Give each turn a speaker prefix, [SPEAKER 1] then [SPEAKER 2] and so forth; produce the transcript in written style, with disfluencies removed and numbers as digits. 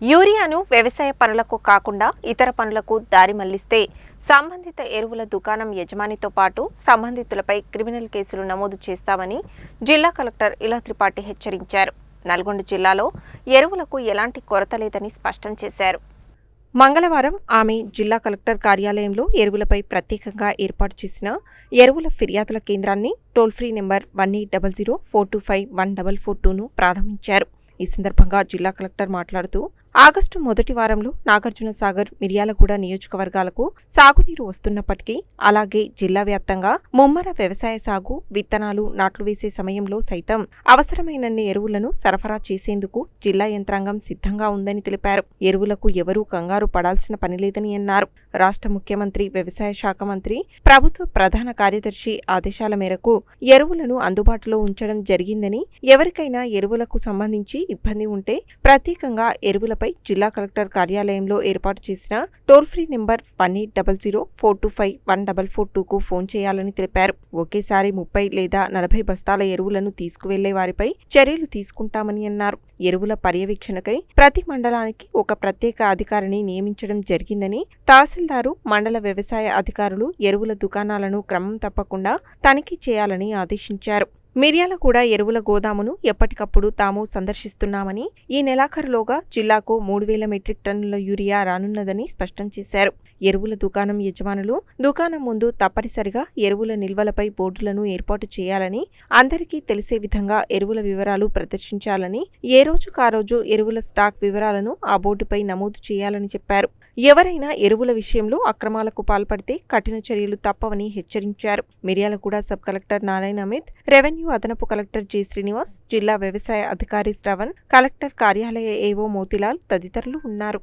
[SPEAKER 1] యూరియాను వ్యవసాయ పనులకు కాకుండా ఇతర పనులకు దారి మళ్లిస్తే సంబంధిత ఎరువుల దుకాణం యజమానితో పాటు సంబంధితులపై క్రిమినల్ కేసులు నమోదు చేస్తామని జిల్లా కలెక్టర్ ఇలా త్రిపాఠి హెచ్చరించారు. నల్గొండ జిల్లాలో ఎరువులకు ఎలాంటి కొరత లేదని స్పష్టం చేశారు. మంగళవారం ఆమె జిల్లా కలెక్టర్ కార్యాలయంలో ఎరువులపై ప్రత్యేకంగా ఏర్పాటు చేసిన ఎరువుల ఫిర్యాదుల కేంద్రాన్ని టోల్ ఫ్రీ నెంబర్ 1800-425-1442ను ప్రారంభించారు. ఈ సందర్భంగా జిల్లా కలెక్టర్ మాట్లాడుతూ ఆగస్టు మొదటి వారంలో నాగార్జున సాగర్, మిర్యాలగూడ నియోజకవర్గాలకు సాగునీరు వస్తున్నప్పటికీ అలాగే జిల్లా వ్యాప్తంగా ముమ్మర వ్యవసాయ సాగు, విత్తనాలు, నాట్లు వేసే సమయంలో సైతం అవసరమైనన్ని ఎరువులను సరఫరా చేసేందుకు జిల్లా యంత్రాంగం సిద్ధంగా ఉందని తెలిపారు. ఎరువులకు ఎవరూ కంగారు పడాల్సిన పనిలేదని అన్నారు. రాష్ట్ర ముఖ్యమంత్రి, వ్యవసాయ శాఖ మంత్రి, ప్రభుత్వ ప్రధాన కార్యదర్శి ఆదేశాల మేరకు ఎరువులను అందుబాటులో ఉంచడం జరిగిందని, ఎవరికైనా ఎరువులకు సంబంధించి ఇబ్బంది ఉంటే ప్రత్యేకంగా ఎరువులపై జిల్లా కలెక్టర్ కార్యాలయంలో ఏర్పాటు చేసిన టోల్ ఫ్రీ నెంబర్ 1800-425-1442కు ఫోన్ చేయాలని తెలిపారు. ఒకేసారి 30 లేదా 40 బస్తాల ఎరువులను తీసుకువెళ్లే వారిపై చర్యలు తీసుకుంటామని అన్నారు. ఎరువుల పర్యవేక్షణకై ప్రతి మండలానికి ఒక ప్రత్యేక అధికారిని నియమించడం జరిగిందని, తహసీల్దారు, మండల వ్యవసాయ అధికారులు ఎరువుల దుకాణాలను క్రమం తప్పకుండా తనిఖీ చేయాలని ఆదేశించారు. మిర్యాలగూడ ఎరువుల గోదామును ఎప్పటికప్పుడు తాము సందర్శిస్తున్నామని, ఈ నెలాఖరులోగా జిల్లాకు 3000 మెట్రిక్ టన్నుల యూరియా రానున్నదని స్పష్టం చేశారు. ఎరువుల దుకాణం యజమానులు దుకాణం ముందు తప్పనిసరిగా ఎరువుల నిల్వలపై బోర్డులను ఏర్పాటు చేయాలని, అందరికీ తెలిసే విధంగా ఎరువుల వివరాలు ప్రదర్శించాలని, ఏ రోజుకా రోజు ఎరువుల స్టాక్ వివరాలను ఆ బోర్డుపై నమోదు చేయాలని చెప్పారు. ఎవరైనా ఎరువుల విషయంలో అక్రమాలకు పాల్పడితే కఠిన చర్యలు తప్పవని హెచ్చరించారు. Miryalaguda sub collector Narayana Amit, revenue అదనపు కలెక్టర్ జె శ్రీనివాస్, జిల్లా వ్యవసాయ అధికారి శ్రవణ్, కలెక్టర్ కార్యాలయ ఏవో మోతిలాల్ తదితరులు ఉన్నారు.